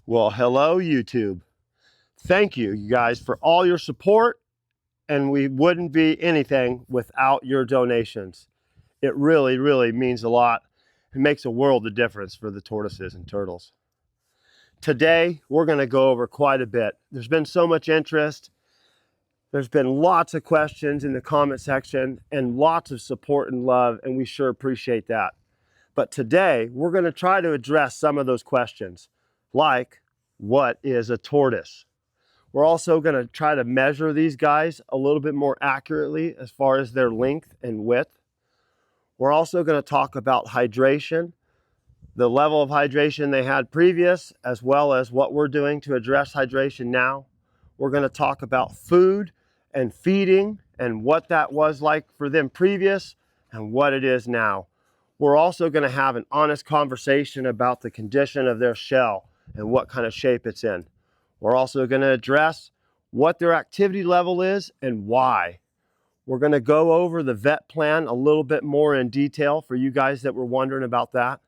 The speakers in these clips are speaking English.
Well, hello, YouTube. Thank you, you guys, for all your support, and we wouldn't be anything without your donations. It really, really means a lot. It makes a world of difference for the tortoises and turtles. Today, we're going to go over quite a bit. There's been so much interest. There's been lots of questions in the comment section and lots of support and love, and we sure appreciate that. But today, we're going to try to address some of those questions, like, what is a tortoise? We're also going to try to measure these guys a little bit more accurately as far as their length and width. We're also going to talk about hydration, the level of hydration they had previous, as well as what we're doing to address hydration now. We're going to talk about food and feeding and what that was like for them previous and what it is now. We're also going to have an honest conversation about the condition of their shell and what kind of shape it's in. We're also going to address what their activity level is and why. We're going to go over the vet plan a little bit more in detail for you guys that were wondering about that.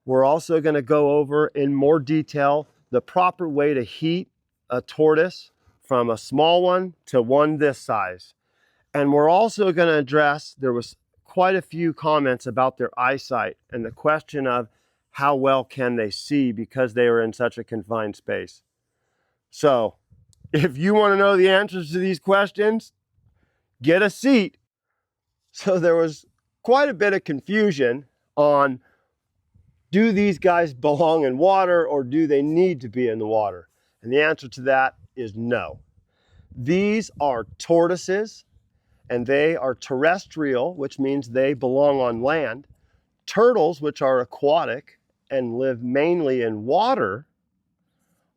We're also going to go over in more detail the proper way to heat a tortoise from a small one to one this size. And we're also going to address, there was quite a few comments about their eyesight and the question of how well can they see because they are in such a confined space. So if you want to know the answers to these questions, get a seat. So there was quite a bit of confusion on, do these guys belong in water or do they need to be in the water? And the answer to that is no. These are tortoises, and they are terrestrial, which means they belong on land. Turtles, which are aquatic and live mainly in water,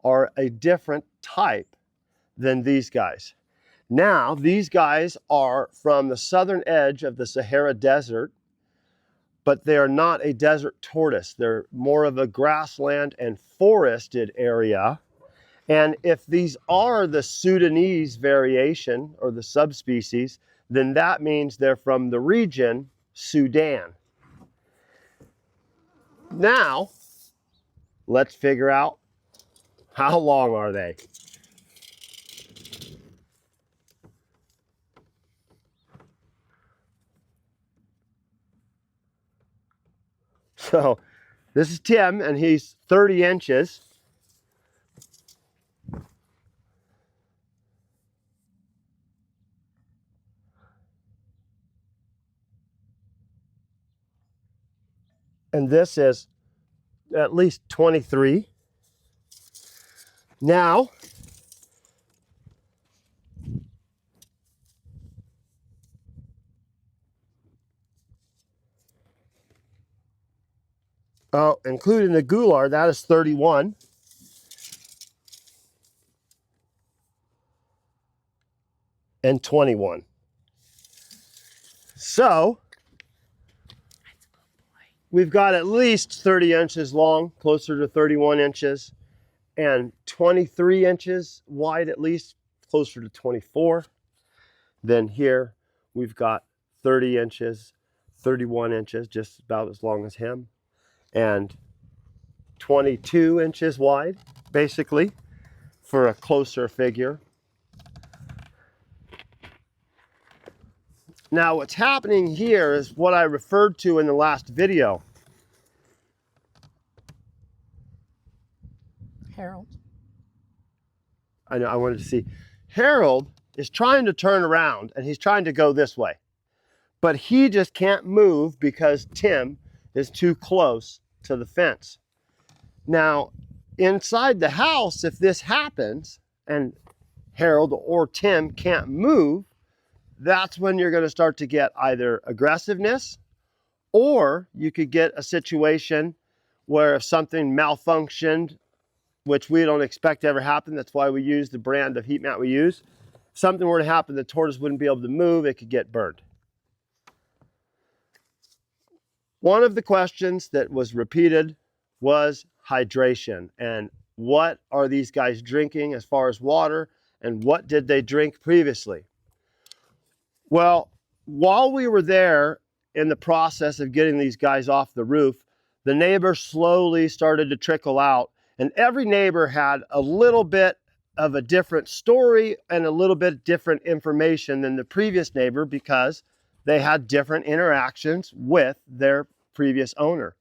are a different type than these guys. Now, these guys are from the southern edge of the Sahara Desert, but they are not a desert tortoise. They're more of a grassland and forested area. And if these are the Sudanese variation or the subspecies, then that means they're from the region Sudan. Now, let's figure out, how long are they? So this is Tim, and he's 30 inches. And this is at least 23. Now, including the gular, that is 31. And 21. So we've got at least 30 inches long, closer to 31 inches, and 23 inches wide, at least closer to 24. Then here we've got 30 inches, 31 inches, just about as long as him, and 22 inches wide, basically, for a closer figure. Now, what's happening here is what I referred to in the last video. Harold. I know, I wanted to see. Harold is trying to turn around and he's trying to go this way. But he just can't move because Tim is too close to the fence. Now, inside the house, if this happens and Harold or Tim can't move, that's when you're going to start to get either aggressiveness, or you could get a situation where if something malfunctioned, which we don't expect to ever happen, that's why we use the brand of heat mat we use. If something were to happen, the tortoise wouldn't be able to move, it could get burned. One of the questions that was repeated was hydration, and what are these guys drinking as far as water, and what did they drink previously? Well, while we were there in the process of getting these guys off the roof, the neighbors slowly started to trickle out, And every neighbor had a little bit of a different story and a little bit different information than the previous neighbor because they had different interactions with their previous owner.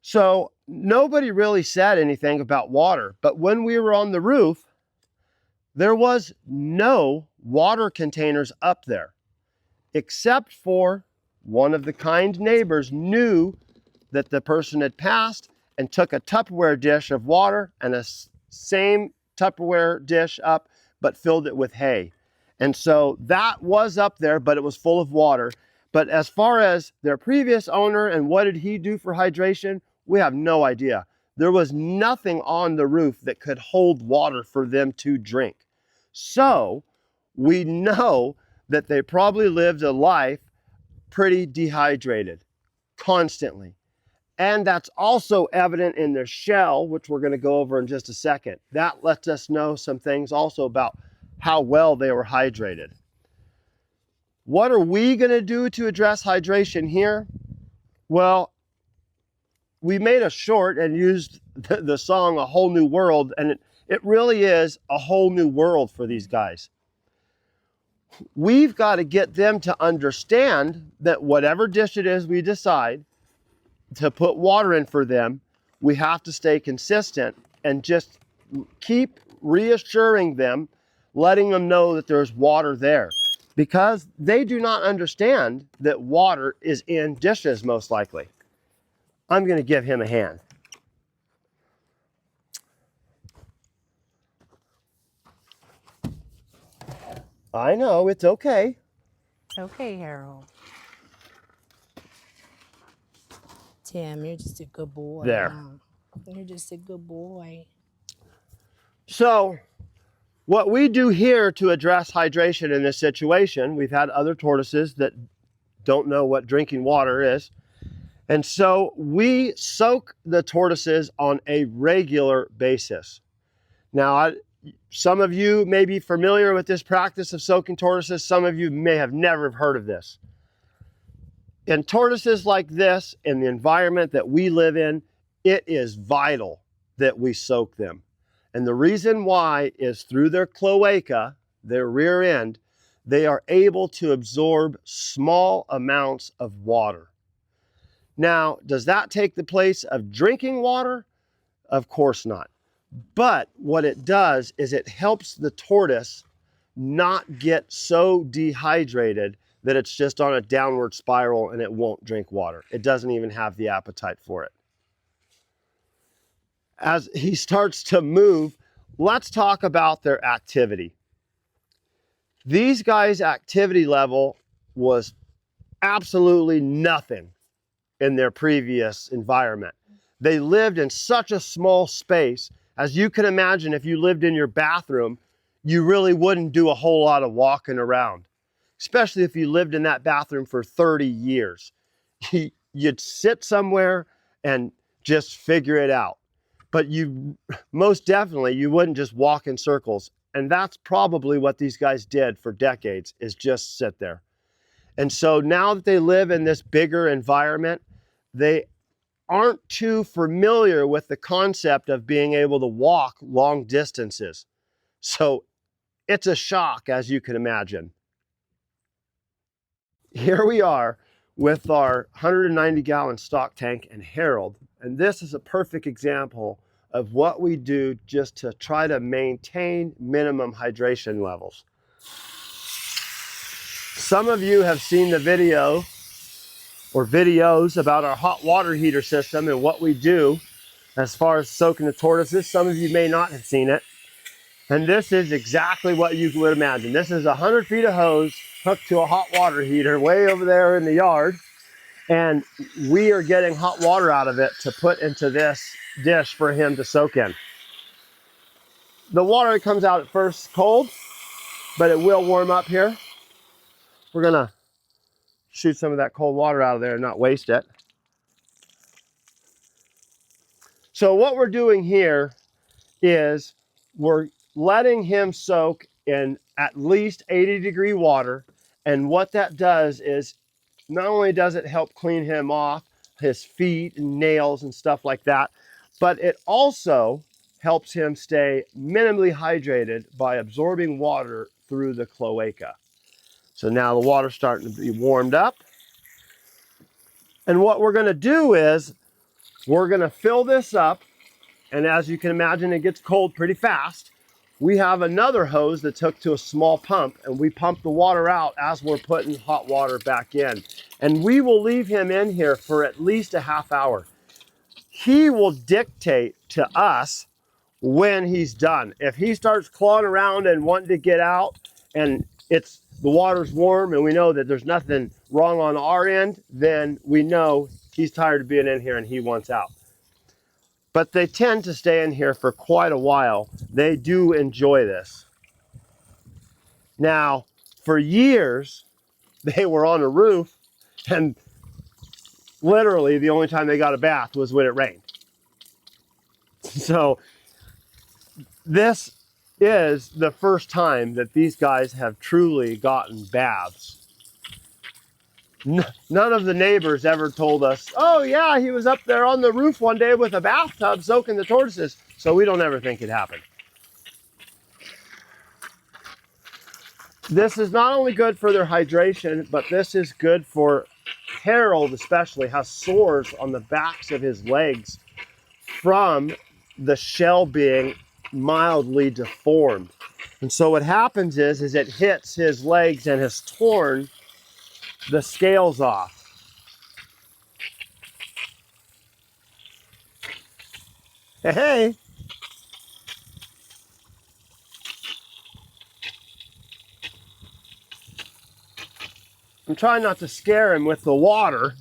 So nobody really said anything about water, but when we were on the roof, there was no water containers up there, except for one of the kind neighbors knew that the person had passed and took a Tupperware dish of water and a same Tupperware dish up, but filled it with hay. And so that was up there, but it was full of water. But as far as their previous owner and what did he do for hydration, we have no idea. There was nothing on the roof that could hold water for them to drink. So we know that they probably lived a life pretty dehydrated, constantly. And that's also evident in their shell, which we're going to go over in just a second. That lets us know some things also about how well they were hydrated. What are we going to do to address hydration here? Well, we made a short and used the song A Whole New World, and it really is a whole new world for these guys. We've got to get them to understand that whatever dish it is we decide to put water in for them, we have to stay consistent and just keep reassuring them, letting them know that there's water there, because they do not understand that water is in dishes most likely. I'm going to give him a hand. I know, it's okay. It's okay, Harold. Tim, you're just a good boy. There. Mom. You're just a good boy. So what we do here to address hydration in this situation, we've had other tortoises that don't know what drinking water is. And so we soak the tortoises on a regular basis. Now, some of you may be familiar with this practice of soaking tortoises. Some of you may have never heard of this. In tortoises like this, in the environment that we live in, it is vital that we soak them. And the reason why is through their cloaca, their rear end, they are able to absorb small amounts of water. Now, does that take the place of drinking water? Of course not. But what it does is it helps the tortoise not get so dehydrated that it's just on a downward spiral and it won't drink water. It doesn't even have the appetite for it. As he starts to move, let's talk about their activity. These guys' activity level was absolutely nothing in their previous environment. They lived in such a small space. As you can imagine, if you lived in your bathroom, you really wouldn't do a whole lot of walking around, especially if you lived in that bathroom for 30 years. You'd sit somewhere and just figure it out. But you most definitely, you wouldn't just walk in circles. And that's probably what these guys did for decades, is just sit there. And so now that they live in this bigger environment, they aren't too familiar with the concept of being able to walk long distances. So it's a shock, as you can imagine. Here we are with our 190-gallon stock tank and Harold, and this is a perfect example of what we do just to try to maintain minimum hydration levels. Some of you have seen the video or videos about our hot water heater system and what we do as far as soaking the tortoises. Some of you may not have seen it. And this is exactly what you would imagine. This is 100 feet of hose hooked to a hot water heater way over there in the yard. And we are getting hot water out of it to put into this dish for him to soak in. The water comes out at first cold, but it will warm up here. We're gonna shoot some of that cold water out of there and not waste it. So what we're doing here is we're letting him soak in at least 80-degree water. And what that does is not only does it help clean him off his feet and nails and stuff like that, but it also helps him stay minimally hydrated by absorbing water through the cloaca. So now the water's starting to be warmed up. And what we're going to do is we're going to fill this up. And as you can imagine, it gets cold pretty fast. We have another hose that's hooked to a small pump, and we pump the water out as we're putting hot water back in. And we will leave him in here for at least a half hour. He will dictate to us when he's done. If he starts clawing around and wanting to get out, and the water's warm and we know that there's nothing wrong on our end, then we know he's tired of being in here and he wants out. But they tend to stay in here for quite a while. They do enjoy this. Now, for years, they were on a roof, and literally the only time they got a bath was when it rained. So this is the first time that these guys have truly gotten baths. None of the neighbors ever told us, oh yeah, he was up there on the roof one day with a bathtub soaking the tortoises. So we don't ever think it happened. This is not only good for their hydration, but this is good for Harold, especially has sores on the backs of his legs from the shell being mildly deformed. And so what happens is it hits his legs and has torn the scales off. Hey. I'm trying not to scare him with the water,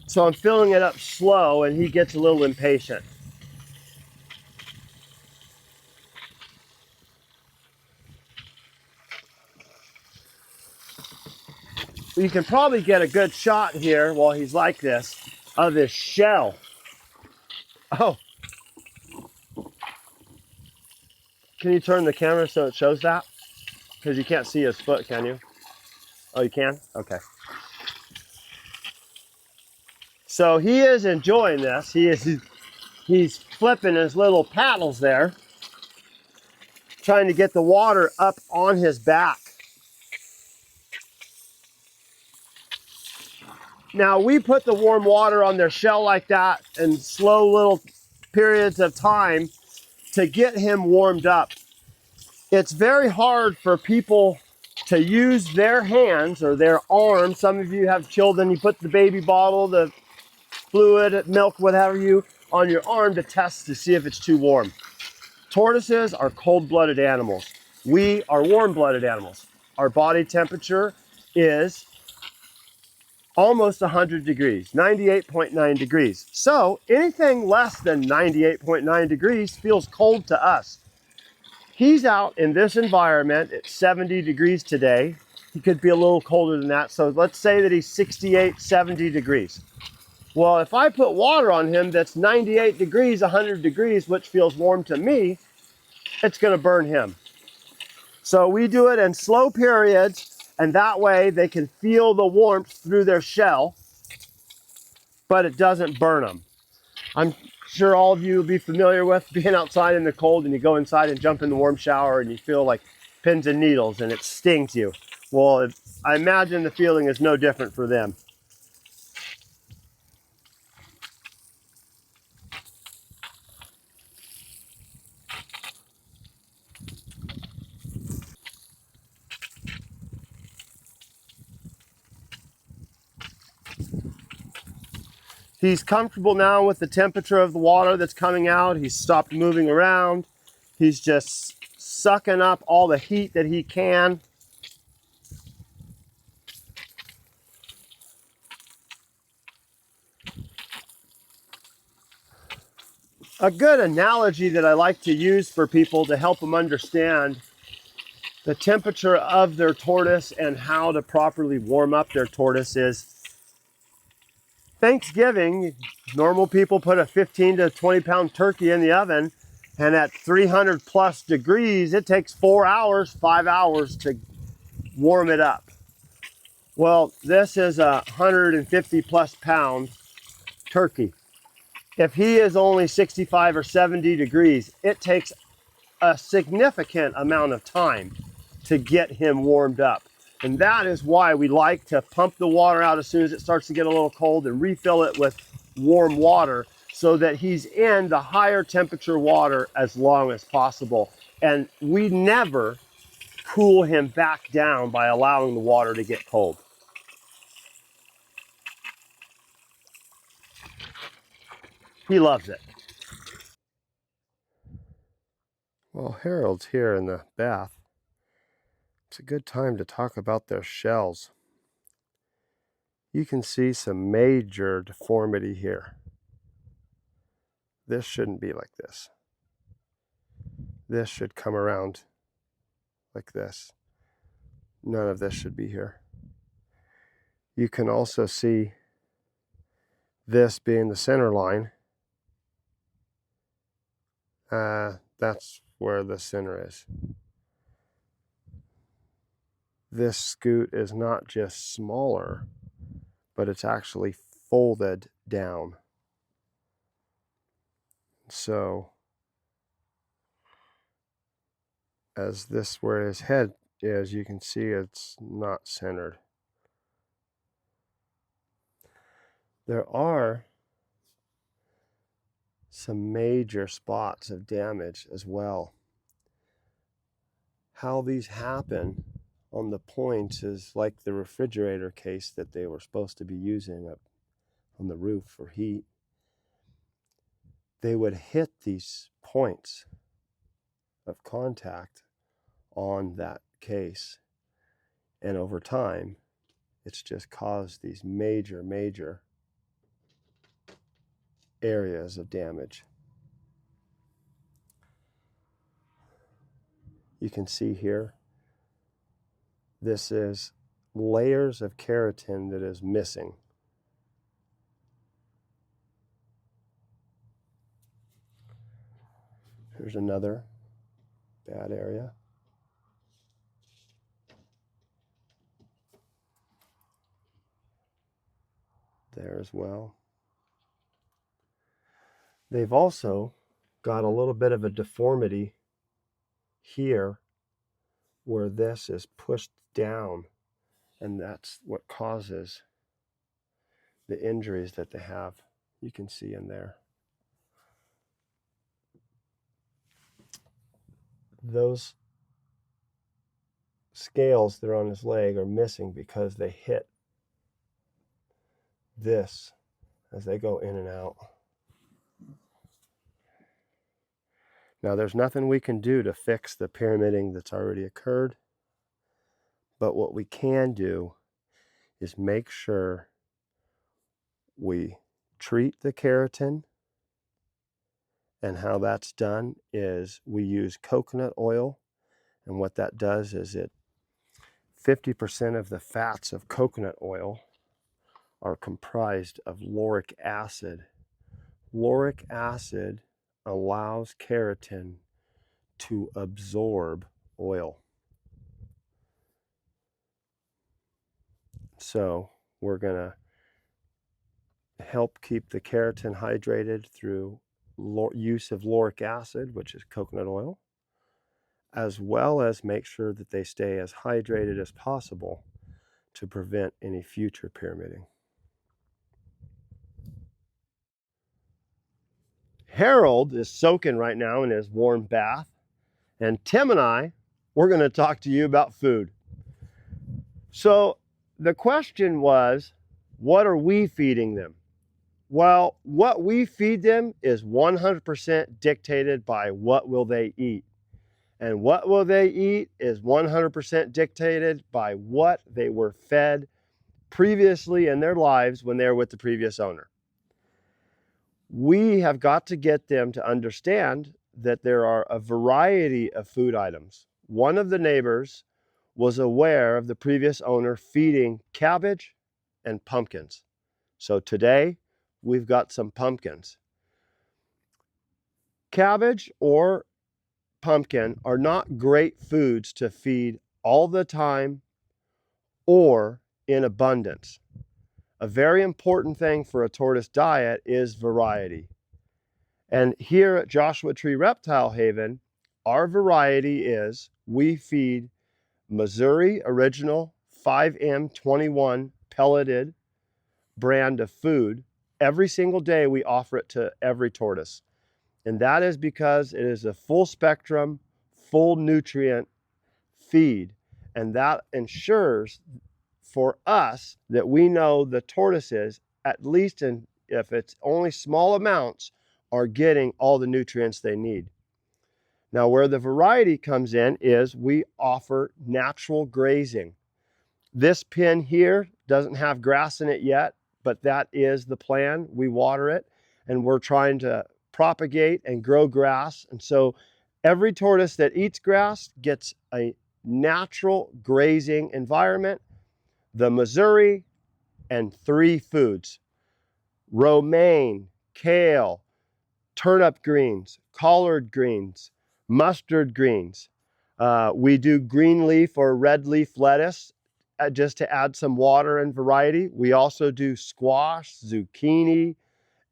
so I'm filling it up slow and he gets a little impatient. You can probably get a good shot here while he's like this of his shell. Oh. Can you turn the camera so it shows that? Because you can't see his foot, can you? Oh, you can? Okay. So he is enjoying this. He's flipping his little paddles there, trying to get the water up on his back. Now, we put the warm water on their shell like that in slow little periods of time to get him warmed up. It's very hard for people to use their hands or their arms. Some of you have children, you put the baby bottle, the fluid, milk, whatever you, on your arm to test to see if it's too warm. Tortoises are cold-blooded animals. We are warm-blooded animals. Our body temperature is almost 100 degrees, 98.9 degrees. So anything less than 98.9 degrees feels cold to us. He's out in this environment at 70 degrees today. He could be a little colder than that. So let's say that he's 68, 70 degrees. Well, if I put water on him that's 98 degrees, 100 degrees, which feels warm to me, it's going to burn him. So we do it in slow periods, and that way they can feel the warmth through their shell, but it doesn't burn them. I'm sure all of you will be familiar with being outside in the cold and you go inside and jump in the warm shower and you feel like pins and needles and it stings you. Well, I imagine the feeling is no different for them. He's comfortable now with the temperature of the water that's coming out. He's stopped moving around. He's just sucking up all the heat that he can. A good analogy that I like to use for people to help them understand the temperature of their tortoise and how to properly warm up their tortoise is Thanksgiving. Normal people put a 15 to 20 pound turkey in the oven, and at 300 plus degrees, it takes 4 hours, 5 hours to warm it up. Well, this is a 150 plus pound turkey. If he is only 65 or 70 degrees, it takes a significant amount of time to get him warmed up. And that is why we like to pump the water out as soon as it starts to get a little cold and refill it with warm water so that he's in the higher temperature water as long as possible. And we never cool him back down by allowing the water to get cold. He loves it. Well, Harold's here in the bath. It's a good time to talk about their shells. You can see some major deformity here. This shouldn't be like this. This should come around like this. None of this should be here. You can also see this being the center line. That's where the center is. This scoot is not just smaller, but it's actually folded down. So, as this where his head is, you can see it's not centered. There are some major spots of damage as well. How these happen on the points is like the refrigerator case that they were supposed to be using up on the roof for heat. They would hit these points of contact on that case, and over time it's just caused these major areas of damage. You can see here, this is layers of keratin that is missing. Here's another bad area. There as well. They've also got a little bit of a deformity here where this is pushed down, and that's what causes the injuries that they have. You can see in there. Those scales that are on his leg are missing because they hit this as they go in and out. Now, there's nothing we can do to fix the pyramiding that's already occurred, but what we can do is make sure we treat the keratin, and how that's done is we use coconut oil, and what that does is 50% of the fats of coconut oil are comprised of lauric acid. Lauric acid allows keratin to absorb oil. So we're going to help keep the keratin hydrated through use of lauric acid, which is coconut oil, as well as make sure that they stay as hydrated as possible to prevent any future pyramiding. Harold is soaking right now in his warm bath, and Tim and I, we're going to talk to you about food. So the question was, what are we feeding them? Well, what we feed them is 100% dictated by what will they eat. And what will they eat is 100% dictated by what they were fed previously in their lives when they were with the previous owner. We have got to get them to understand that there are a variety of food items. One of the neighbors was aware of the previous owner feeding cabbage and pumpkins. So today we've got some pumpkins. Cabbage or pumpkin are not great foods to feed all the time or in abundance. A very important thing for a tortoise diet is variety. And here at Joshua Tree Reptile Haven, our variety is we feed Missouri Original 5M21 pelleted brand of food. Every single day we offer it to every tortoise. And that is because it is a full spectrum, full nutrient feed. And that ensures for us that we know the tortoises, at least if it's only small amounts, are getting all the nutrients they need. Now, where the variety comes in is we offer natural grazing. This pen here doesn't have grass in it yet, but that is the plan. We water it, and we're trying to propagate and grow grass. And so every tortoise that eats grass gets a natural grazing environment, the Missouri, and 3 foods: romaine, kale, turnip greens, collard greens, mustard greens. We do green leaf or red leaf lettuce just to add some water and variety. We also do squash, zucchini,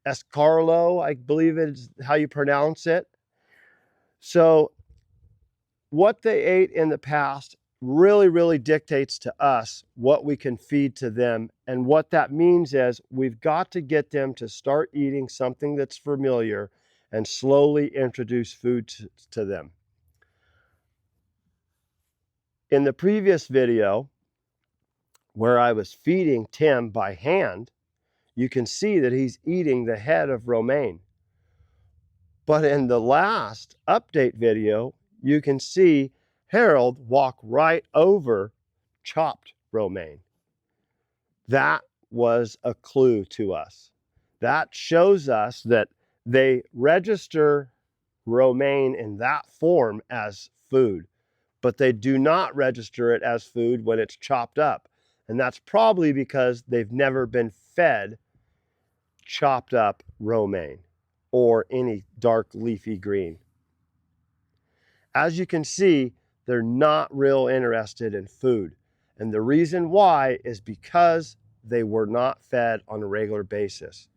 escargot, I believe is how you pronounce it. So what they ate in the past really dictates to us what we can feed to them. And what that means is we've got to get them to start eating something that's familiar and slowly introduce food to them. In the previous video, where I was feeding Tim by hand, you can see that he's eating the head of romaine. But in the last update video, you can see Harold walk right over chopped romaine. That was a clue to us. That shows us that they register romaine in that form as food, but they do not register it as food when it's chopped up. And that's probably because they've never been fed chopped up romaine or any dark leafy green. As you can see, they're not real interested in food. And the reason why is because they were not fed on a regular basis.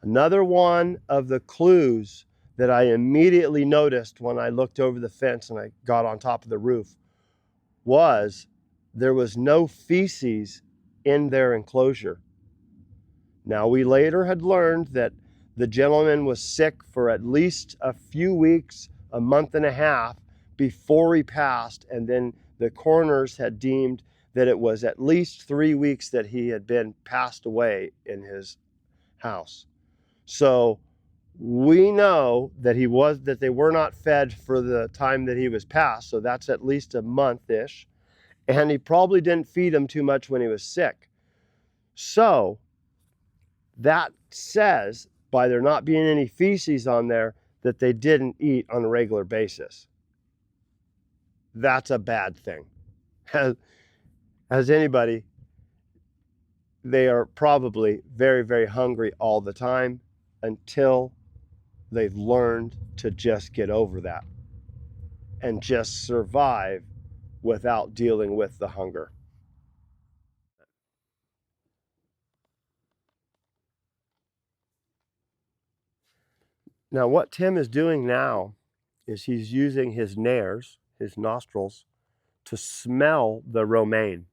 Another one of the clues that I immediately noticed when I looked over the fence and I got on top of the roof was there was no feces in their enclosure. Now, we later had learned that the gentleman was sick for at least a few weeks, a month and a half before he passed, and then the coroners had deemed that it was at least 3 weeks that he had been passed away in his house. So we know that they were not fed for the time that he was passed, so that's at least a month-ish, and he probably didn't feed him too much when he was sick. So that says, by there not being any feces on there, that they didn't eat on a regular basis. That's a bad thing. As anybody, they are probably very hungry all the time until they've learned to just get over that and just survive without dealing with the hunger. Now, what Tim is doing now is he's using his nares, his nostrils, to smell the romaine.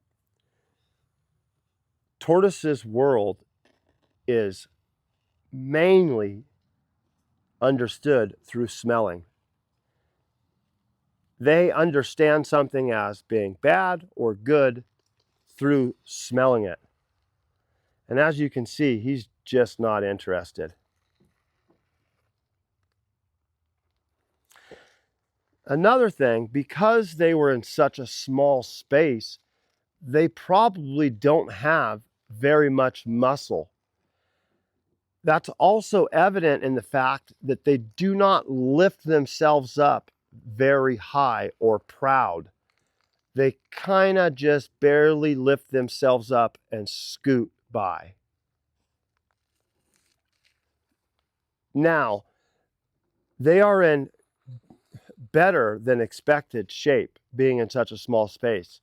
Tortoises' world is mainly understood through smelling. They understand something as being bad or good through smelling it. And as you can see, he's just not interested. Another thing, because they were in such a small space, they probably don't have very much muscle. That's also evident in the fact that they do not lift themselves up very high or proud. They kind of just barely lift themselves up and scoot by. Now, they are in better than expected shape, being in such a small space.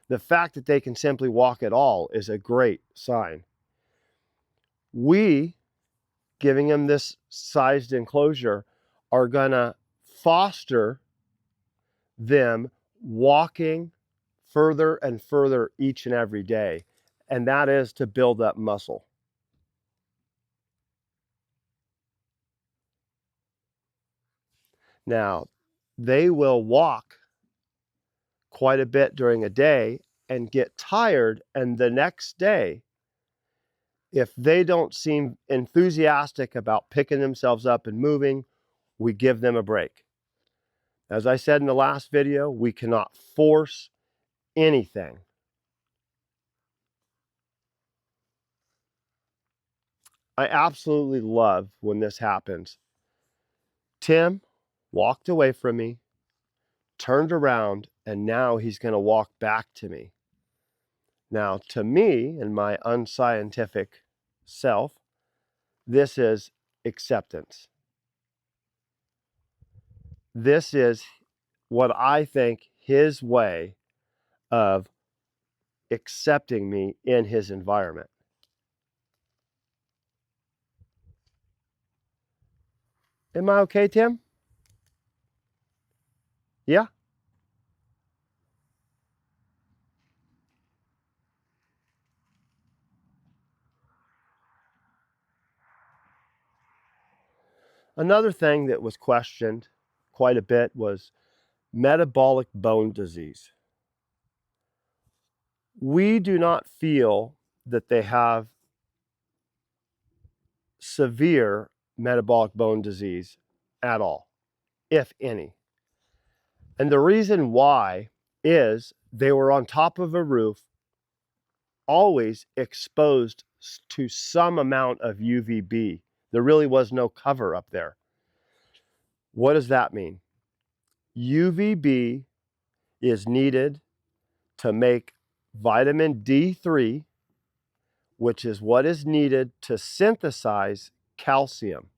The fact that they can simply walk at all is a great sign. We giving him this sized enclosure, are going to foster them walking further and further each and every day. And that is to build up muscle. Now, they will walk quite a bit during a day and get tired, and the next day, if they don't seem enthusiastic about picking themselves up and moving, we give them a break. As I said in the last video, we cannot force anything. I absolutely love when this happens. Tim walked away from me, turned around, and now he's going to walk back to me. Now, to me, and my unscientific self, this is acceptance. This is what I think his way of accepting me in his environment. Am I okay, Tim? Yeah? Another thing that was questioned quite a bit was metabolic bone disease. We do not feel that they have severe metabolic bone disease at all, if any. And the reason why is they were on top of a roof, always exposed to some amount of UVB. There really was no cover up there. What does that mean? UVB is needed to make vitamin D3, which is what is needed to synthesize calcium.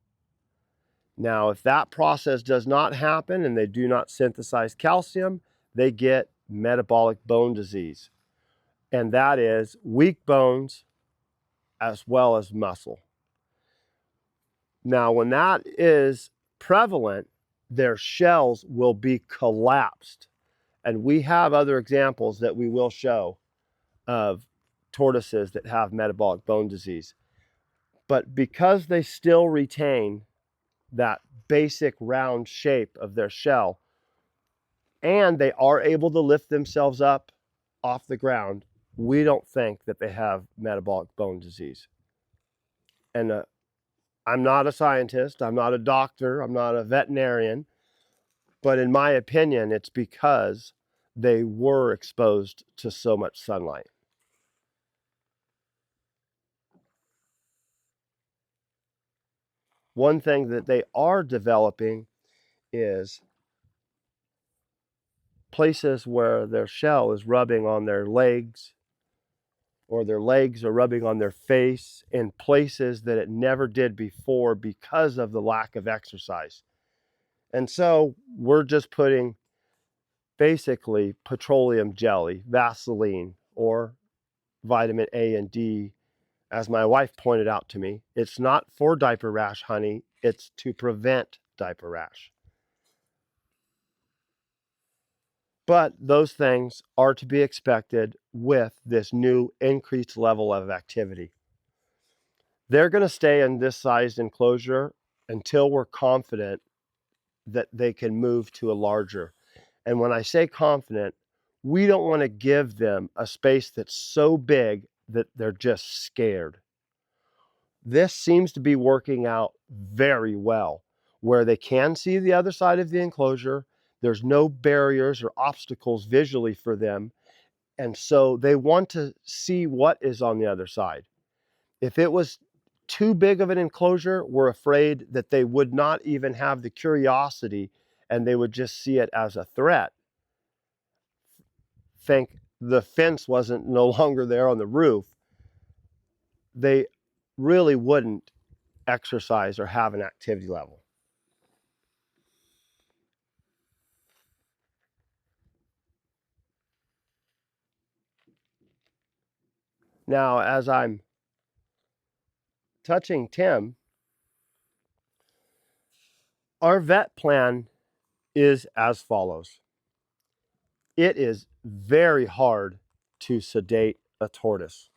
Now, if that process does not happen and they do not synthesize calcium, they get metabolic bone disease. And that is weak bones as well as muscle. Now, when that is prevalent, their shells will be collapsed. And we have other examples that we will show of tortoises that have metabolic bone disease. But because they still retain that basic round shape of their shell, and they are able to lift themselves up off the ground, we don't think that they have metabolic bone disease. And I'm not a scientist, I'm not a doctor, I'm not a veterinarian, but in my opinion, it's because they were exposed to so much sunlight. One thing that they are developing is places where their shell is rubbing on their legs, or their legs are rubbing on their face in places that it never did before because of the lack of exercise. And so we're just putting basically petroleum jelly, Vaseline, or vitamin A and D. As my wife pointed out to me, it's not for diaper rash, honey. It's to prevent diaper rash. But those things are to be expected with this new increased level of activity. They're going to stay in this sized enclosure until we're confident that they can move to a larger. And when I say confident, we don't want to give them a space that's so big that they're just scared. This seems to be working out very well, where they can see the other side of the enclosure. There's no barriers or obstacles visually for them. And so they want to see what is on the other side. If it was too big of an enclosure, we're afraid that they would not even have the curiosity and they would just see it as a threat. Think the fence wasn't no longer there on the roof. They really wouldn't exercise or have an activity level. Now, as I'm touching Tim, Our vet plan is as follows. It is very hard to sedate a tortoise.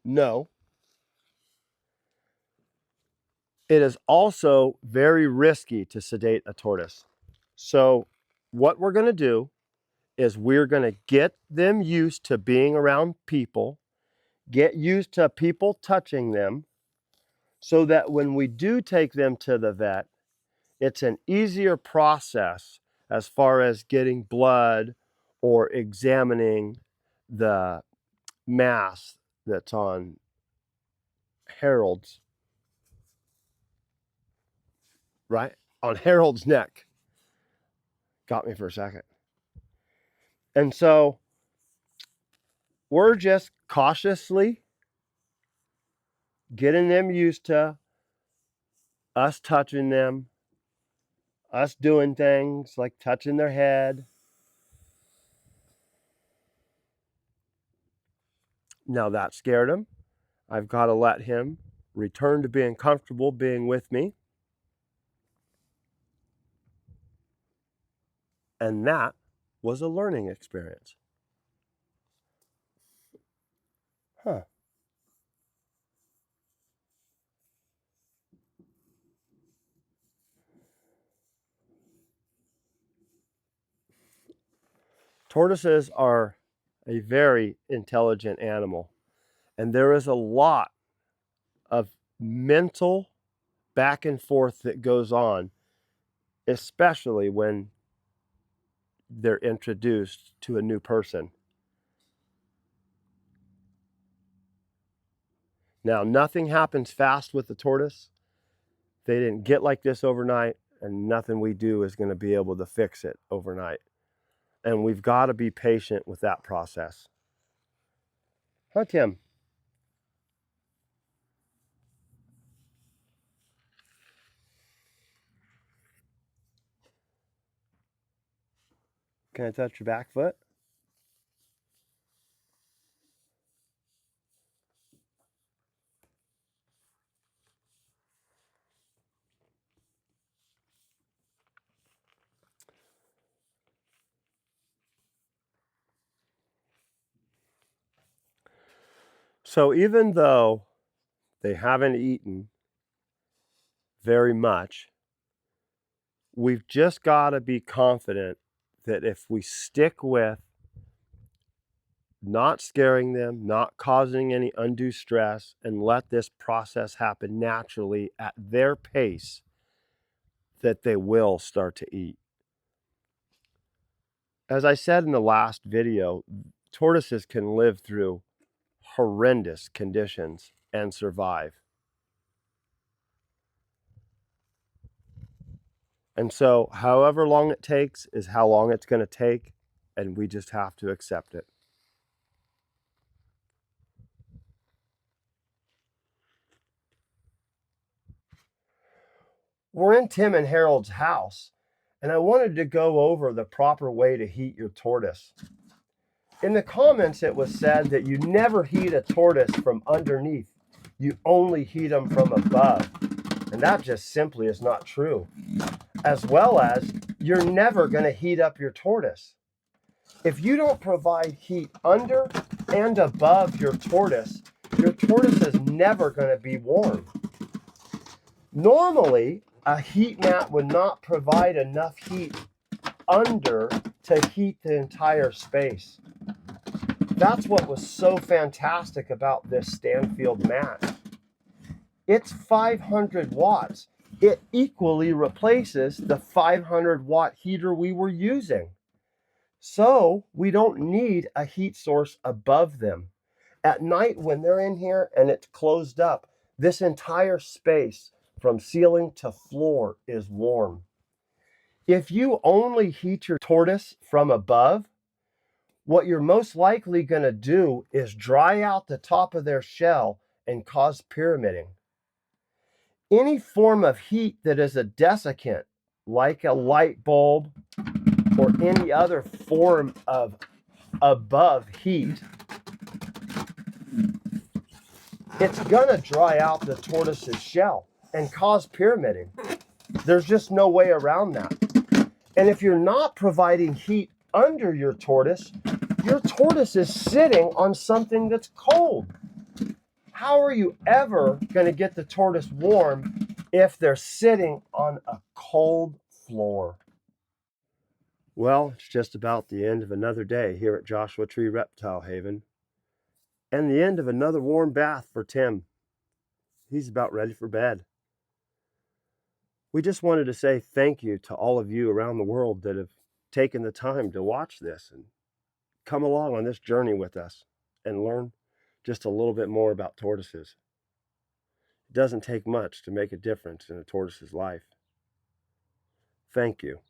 No. It is also very risky to sedate a tortoise. So what we're going to do is we're going to get them used to being around people, get used to people touching them, so that when we do take them to the vet, it's an easier process as far as getting blood or examining the mass that's on Harold's, right? On Harold's neck. Got me for a second. And so we're just cautiously getting them used to us touching them, us doing things like touching their head. Now that scared him. I've got to let him return to being comfortable being with me. And that was a learning experience. Huh. Tortoises are a very intelligent animal, and there is a lot of mental back and forth that goes on, especially when they're introduced to a new person. Now, nothing happens fast with the tortoise. They didn't get like this overnight, and nothing we do is going to be able to fix it overnight. And we've got to be patient with that process. Huh, Tim? Can I touch your back foot? So even though they haven't eaten very much, we've just got to be confident that if we stick with not scaring them, not causing any undue stress, and let this process happen naturally at their pace, that they will start to eat. As I said in the last video, tortoises can live through horrendous conditions and survive. And so however long it takes is how long it's going to take, and we just have to accept it. We're in Tim and Harold's house, and I wanted to go over the proper way to heat your tortoise. In the comments, it was said that you never heat a tortoise from underneath. You only heat them from above. And that just simply is not true. As well as, you're never going to heat up your tortoise. If you don't provide heat under and above your tortoise is never going to be warm. Normally, a heat mat would not provide enough heat under to heat the entire space. That's what was so fantastic about this Stanfield mat. It's 500 watts. It equally replaces the 500 watt heater we were using. So we don't need a heat source above them. At night when they're in here and it's closed up, this entire space from ceiling to floor is warm. If you only heat your tortoise from above, what you're most likely going to do is dry out the top of their shell and cause pyramiding. Any form of heat that is a desiccant, like a light bulb or any other form of above heat, it's going to dry out the tortoise's shell. and cause pyramiding. There's just no way around that. And if you're not providing heat under your tortoise is sitting on something that's cold. How are you ever going to get the tortoise warm if they're sitting on a cold floor? Well, it's just about the end of another day here at Joshua Tree Reptile Haven, and the end of another warm bath for Tim. He's about ready for bed. We just wanted to say thank you to all of you around the world that have taken the time to watch this and come along on this journey with us and learn just a little bit more about tortoises. It doesn't take much to make a difference in a tortoise's life. Thank you,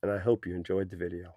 and I hope you enjoyed the video.